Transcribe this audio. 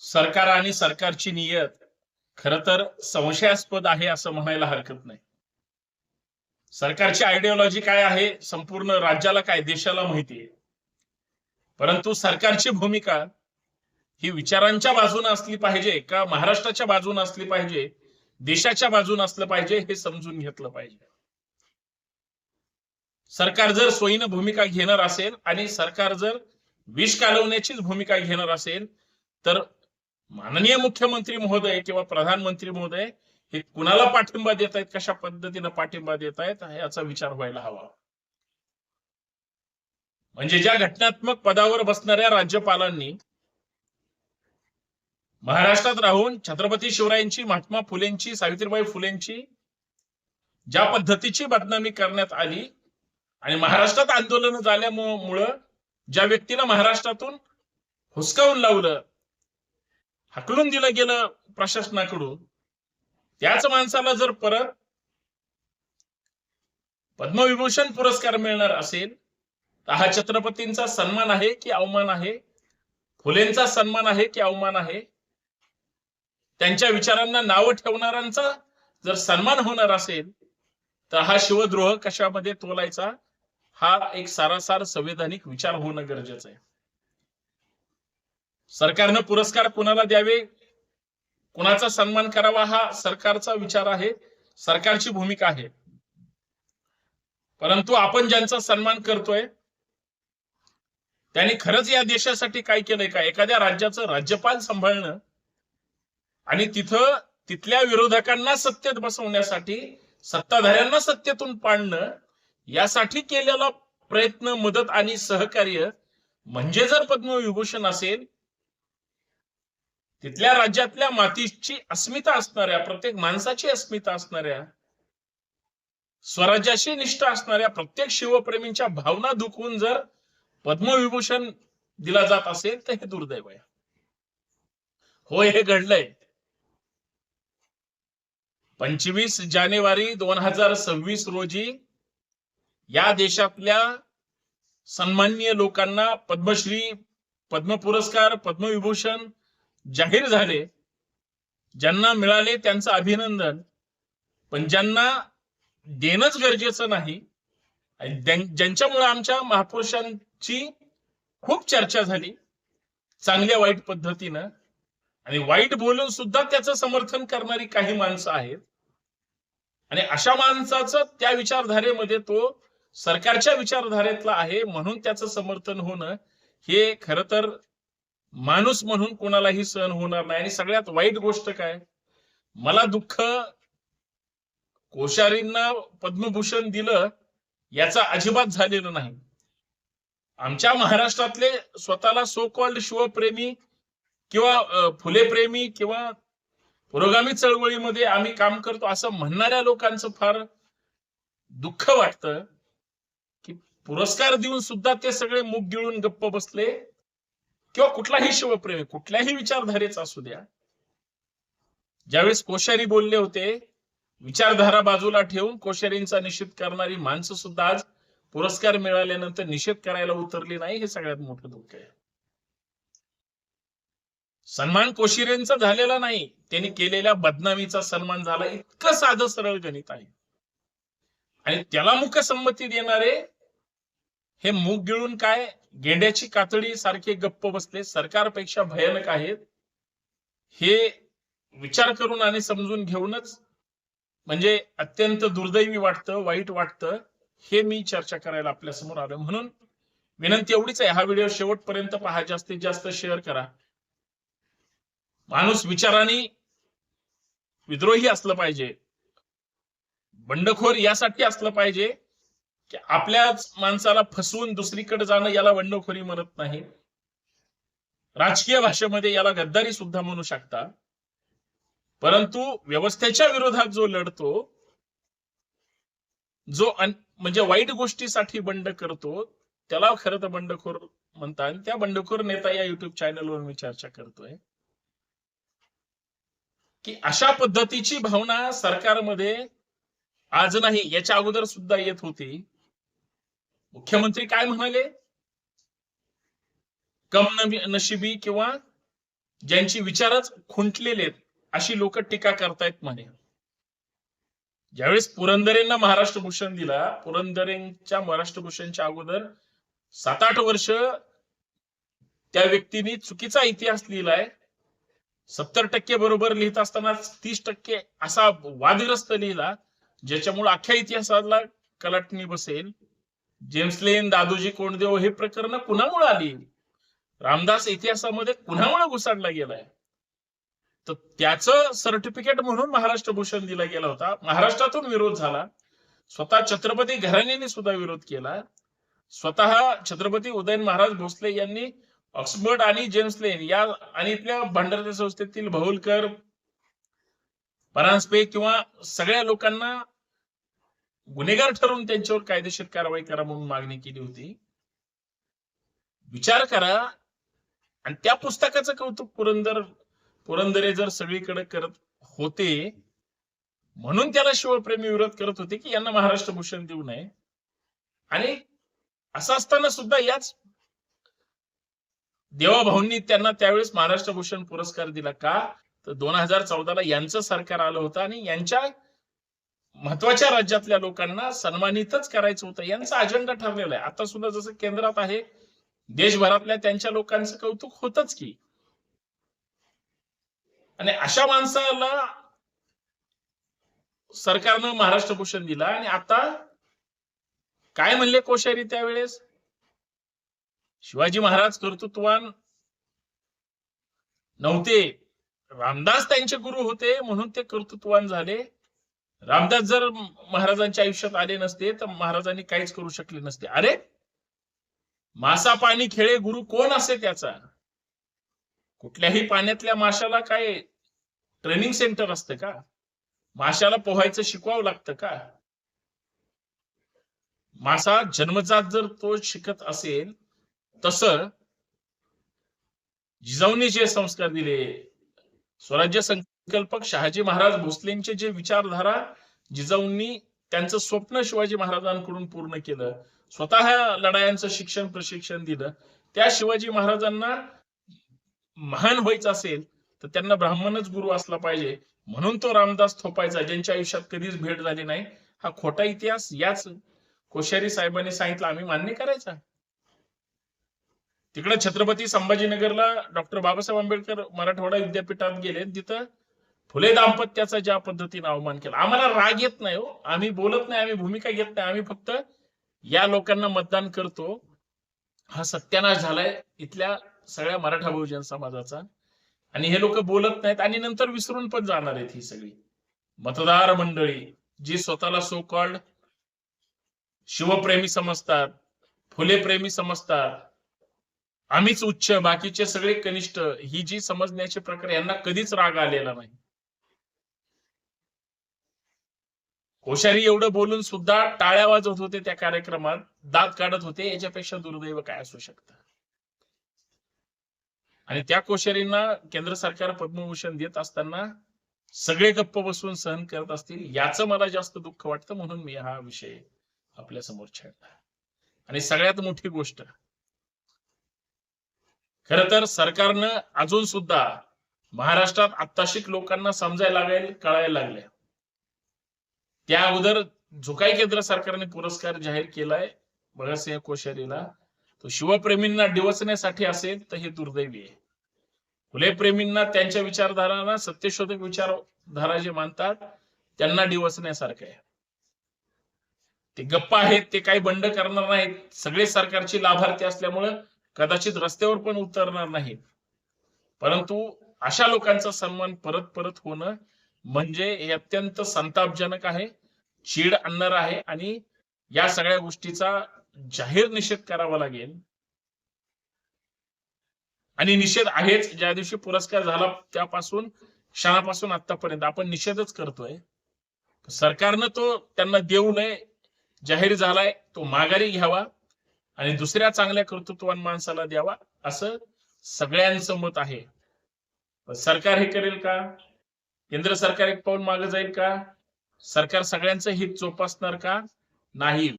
सरकार आणि सरकारची नियत खरं तर संशयास्पद आहे असं म्हणायला हरकत नाही. सरकारची आयडिओलॉजी काय आहे संपूर्ण राज्याला काय देशाला माहिती आहे. परंतु सरकारची भूमिका ही विचारांच्या बाजूने असली पाहिजे का महाराष्ट्राच्या बाजूने असली पाहिजे, देशाच्या बाजूने असलं पाहिजे हे समजून घेतलं पाहिजे. सरकार जर सोयीनं भूमिका घेणार असेल आणि सरकार जर विष कालवण्याचीच भूमिका घेणार असेल तर माननीय मुख्यमंत्री महोदय किंवा प्रधानमंत्री महोदय हे कुणाला पाठिंबा देत आहेत, कशा पद्धतीने पाठिंबा देत आहेत याचा विचार व्हायला हवा. म्हणजे ज्या घटनात्मक पदावर बसणाऱ्या राज्यपालांनी महाराष्ट्रात राहून छत्रपती शिवरायांची, महात्मा फुलेंची, सावित्रीबाई फुलेंची ज्या पद्धतीची बदनामी करण्यात आली आणि महाराष्ट्रात आंदोलन झाल्यामुळं ज्या व्यक्तीला महाराष्ट्रातून हुसकावून लावलं, हकलून दिलं गेलं प्रशासनाकडून, त्याच माणसाला जर परत पद्मविभूषण पुरस्कार मिळणार असेल तर हा छत्रपतींचा सन्मान आहे की अवमान आहे? फुलेंचा सन्मान आहे की अवमान आहे? त्यांच्या विचारांना नावं ठेवणाऱ्यांचा जर सन्मान होणार असेल तर हा शिवद्रोह कशामध्ये तोलायचा, हा एक सारासार संवैधानिक विचार होणं गरजेचं आहे. सरकारनं पुरस्कार कुणाला द्यावे, कुणाचा सन्मान करावा हा सरकारचा विचार आहे, सरकारची भूमिका आहे. परंतु आपण ज्यांचा सन्मान करतोय त्यांनी खरंच या देशासाठी काय केलंय का? एखाद्या राज्याचं राज्यपाल सांभाळणं आणि तिथल्या विरोधकांना सत्तेत बसवण्यासाठी, सत्ताधाऱ्यांना सत्तेतून पाडणं यासाठी केलेला प्रयत्न, मदत आणि सहकार्य म्हणजे जर पद्मविभूषण असेल, तिथल्या राज्यातल्या मातीची अस्मिता असणाऱ्या, प्रत्येक माणसाची अस्मिता असणाऱ्या, स्वराज्याशी निष्ठा असणाऱ्या प्रत्येक शिवप्रेमींच्या भावना दुखवून जर पद्मविभूषण दिला जात असेल तर हे दुर्दैव आहे. होय, हे घडलंय. 25 जानेवारी 2026 रोजी या देशातल्या सन्माननीय लोकांना पद्मश्री, पद्म पुरस्कार, पद्मविभूषण जाहीर झाले. ज्यांना मिळाले त्यांचं अभिनंदन, पण ज्यांना देणंच गरजेचं नाही, ज्यांच्यामुळे आमच्या महापुरुषांची खूप चर्चा झाली चांगल्या वाईट पद्धतीनं, आणि वाईट बोलून सुद्धा त्याचं समर्थन करणारी काही माणसं आहेत. आणि अशा माणसाचं त्या विचारधारेमध्ये, तो सरकारच्या विचारधारेतला आहे म्हणून त्याचं समर्थन होणं हे खरं तर माणूस म्हणून कोणालाही सहन होणार नाही. आणि सगळ्यात वाईट गोष्ट काय, मला दुःख कोश्यारींना पद्मभूषण दिलं याचा अजिबात झालेलं नाही. आमच्या महाराष्ट्रातले स्वतःला सो कॉल्ड शिवप्रेमी किंवा फुलेप्रेमी किंवा पुरोगामी चळवळीमध्ये आम्ही काम करतो असं म्हणणाऱ्या लोकांचं फार दुःख वाटतं की पुरस्कार देऊन सुद्धा ते सगळे मुख गिळून गप्प बसले. किंवा कुठलाही शिवप्रेमी, कुठल्याही विचारधारेचा असू द्या, ज्यावेळेस कोश्यारी बोलले होते, विचारधारा बाजूला ठेवून कोश्यारींचा निषेध करणारी माणसं सुद्धा आज पुरस्कार मिळाल्यानंतर निषेध करायला उतरली नाही. हे सगळ्यात मोठं दुःख आहे. सन्मान कोश्यारींचा झालेला नाही, त्यांनी केलेल्या बदनामीचा सन्मान झाला. इतकं साधं सरळ गणित आहे. आणि त्याला मुखसंमती देणारे हे मुख गिळून काय गेंड्याची कातडी सारखे गप्प बसले, सरकारपेक्षा भयानक आहेत. हे विचार करून आणि समजून घेऊनच म्हणजे अत्यंत दुर्दैवी वाटतं, वाईट वाटतं. हे मी चर्चा करायला आपल्या समोर आलो. म्हणून विनंती एवढीच आहे, हा व्हिडिओ शेवटपर्यंत पहा, जास्तीत जास्त शेअर करा. माणूस विचाराने विद्रोही असलं पाहिजे, बंडखोर यासाठी असलं पाहिजे की आपल्याच माणसाला फसवून दुसरीकडे जाणं याला बंडखोरी म्हणत नाही. राजकीय भाषेमध्ये याला गद्दारी सुद्धा म्हणू शकता. परंतु व्यवस्थेच्या विरोधात जो लढतो, जो म्हणजे वाईट गोष्टीसाठी बंड करतो, त्याला खरं तर बंडखोर म्हणतात. आणि त्या बंडखोर नेता या युट्यूब चॅनलवर मी चर्चा करतोय की अशा पद्धतीची भावना सरकारमध्ये आज नाही, याच्या अगोदर सुद्धा येत होती. मुख्यमंत्री काय म्हणाले, कम नशिबी किंवा ज्यांची विचारच खुंटलेले आहेत अशी लोक टीका करतायत म्हणे. ज्यावेळेस पुरंदरेंना महाराष्ट्र भूषण दिला, पुरंदरेंच्या महाराष्ट्र भूषणच्या अगोदर 7-8 वर्ष त्या व्यक्तीने चुकीचा इतिहास लिहिलाय. 70% बरोबर लिहित असताना 30% असा वादग्रस्त लिहिला, ज्याच्यामुळे अख्ख्या इतिहासाला कलाटणी बसेल. जेम्स लेन, दादोजी कोंडदेव हे प्रकरण कुणामुळे आली, रामदास इतिहासामध्ये कुणामुळे घुसाडला गेलाय, तर त्याचं सर्टिफिकेट म्हणून महाराष्ट्र भूषण दिला गेला होता. महाराष्ट्रातून विरोध झाला, स्वतः छत्रपती घराण्याने सुद्धा विरोध केला. स्वतः छत्रपती उदयन महाराज भोसले यांनी ऑक्सफर्ड आणि जेम्स लेन या आणि इथल्या भंडारदे संस्थेतील भौलकर, परांजपे किंवा सगळ्या लोकांना गुन्हेगार ठरवून त्यांच्यावर कायदेशीर कारवाई करा म्हणून मागणी केली होती. विचार करा. आणि त्या पुस्तकाचं कौतुक पुरंदरे जर सगळीकडे करत होते, म्हणून त्याला शिवप्रेमी विरोध करत होते की यांना महाराष्ट्र भूषण देऊ नये. आणि असं असताना सुद्धा याच देवाभाऊंनी त्यांना त्यावेळेस महाराष्ट्र भूषण पुरस्कार दिला. का तर 2014ला यांचं सरकार आलं होतं आणि यांच्या महत्वाच्या राज्यातल्या लोकांना सन्मानितच करायचं होतं, यांचा अजेंडा ठरलेला आहे. आता सुद्धा जसं केंद्रात आहे, देशभरातल्या त्यांच्या लोकांचं कौतुक होतच की. आणि अशा माणसाला सरकारनं महाराष्ट्र भूषण दिला. आणि आता काय म्हणले कोश्यारी त्यावेळेस, शिवाजी महाराज कर्तृत्वान नव्हते, रामदास त्यांचे गुरु होते म्हणून ते कर्तृत्वान झाले. रामदास जर महाराजांच्या आयुष्यात आले नसते तर महाराजांनी काहीच करू शकले नसते. अरे मासा पाणी खेळे गुरु कोण असे त्याचा? कुठल्याही पाण्यातल्या माशाला काय ट्रेनिंग सेंटर असतं का? माशाला पोहायचं शिकवावं लागतं का? मासा जन्मजात जर तो शिकत असेल, तसं जिजाऊंनी जे संस्कार दिले, स्वराज्य संकल्पक शहाजी महाराज भोसलेंचे जे विचारधारा जिजाऊंनी त्यांचं स्वप्न शिवाजी महाराजांकडून पूर्ण केलं, स्वतः लढायांचं शिक्षण प्रशिक्षण दिलं. त्या शिवाजी महाराजांना महान व्हायचं असेल तर त्यांना ब्राह्मणच गुरु असला पाहिजे, म्हणून तो रामदास थोपायचा, ज्यांच्या आयुष्यात कधीच भेट झाली नाही. हा खोटा इतिहास याच कोश्यारी साहेबांनी सांगितलं, आम्ही मान्य करायचा. तिकडे छत्रपती संभाजीनगरला डॉक्टर बाबासाहेब आंबेडकर मराठवाडा विद्यापीठात गेले, तिथं फुले दाम्पत्याचा ज्या पद्धतीने अवमान केला. आम्हाला राग येत नाही हो, आम्ही बोलत नाही, आम्ही भूमिका घेत नाही, आम्ही फक्त या लोकांना मतदान करतो. हा सत्यानाश झालाय इथल्या सगळ्या मराठा बहुजन समाजाचा. आणि हे लोक बोलत नाहीत आणि नंतर विसरून पण जाणार आहेत. ही सगळी मतदार मंडळी जी स्वतःला सो कॉल्ड शिवप्रेमी समजतात, फुले प्रेमी समजतात, आम्हीच उच्च बाकीचे सगळे कनिष्ठ, ही जी समजण्याची प्रक्रिया, यांना कधीच राग आलेला नाही. कोश्यारी एवढं बोलून सुद्धा टाळ्या वाजवत होते त्या कार्यक्रमात, दात काढत होते. याच्यापेक्षा दुर्दैव काय असू शकतं? आणि त्या कोश्यारींना केंद्र सरकार पद्मभूषण देत असताना सगळे गप्प बसून सहन करत असतील, याचं मला जास्त दुःख वाटतं. म्हणून मी हा विषय आपल्या समोर छेडला. आणि सगळ्यात मोठी गोष्ट, खर तर सरकारनं अजून सुद्धा महाराष्ट्रात आत्ताशिक लोकांना समजायला लागेल, कळायला लागले. त्या अगोदर जो काही केंद्र सरकारने पुरस्कार जाहीर केलाय भगतसिंह कोश्यारीला, तो शिवप्रेमींना डिवचण्यासाठी असेल तर हे दुर्दैवी आहे. फुले प्रेमींना, त्यांच्या विचारधारांना, सत्यशोधक विचारधारा जे मानतात त्यांना डिवचण्यासारखं आहे. ते गप्पा आहेत, ते काही बंड करणार नाहीत. सगळे सरकारचे लाभार्थी असल्यामुळे कदाचित रस्त्यावर पण उतरणार नाहीत. परंतु अशा लोकांचा सन्मान परत परत होणं म्हणजे हे अत्यंत संतापजनक आहे, चीड आणणार आहे. आणि या सगळ्या गोष्टीचा जाहीर निषेध करावा लागेल. आणि निषेध आहेच. ज्या दिवशी पुरस्कार झाला त्यापासून क्षणापासून आतापर्यंत आपण निषेधच करतोय. सरकारनं तो त्यांना देऊ नये, जाहीर झालाय तो माघारी घ्यावा आणि दुसऱ्या चांगल्या कर्तृत्ववान माणसाला द्यावा, असं सगळ्यांचं मत आहे. पण सरकार हे करेल का? केंद्र सरकार एक पाऊल मागे जाईल का? सरकार सगळ्यांचं हित जोपासणार का? नाही.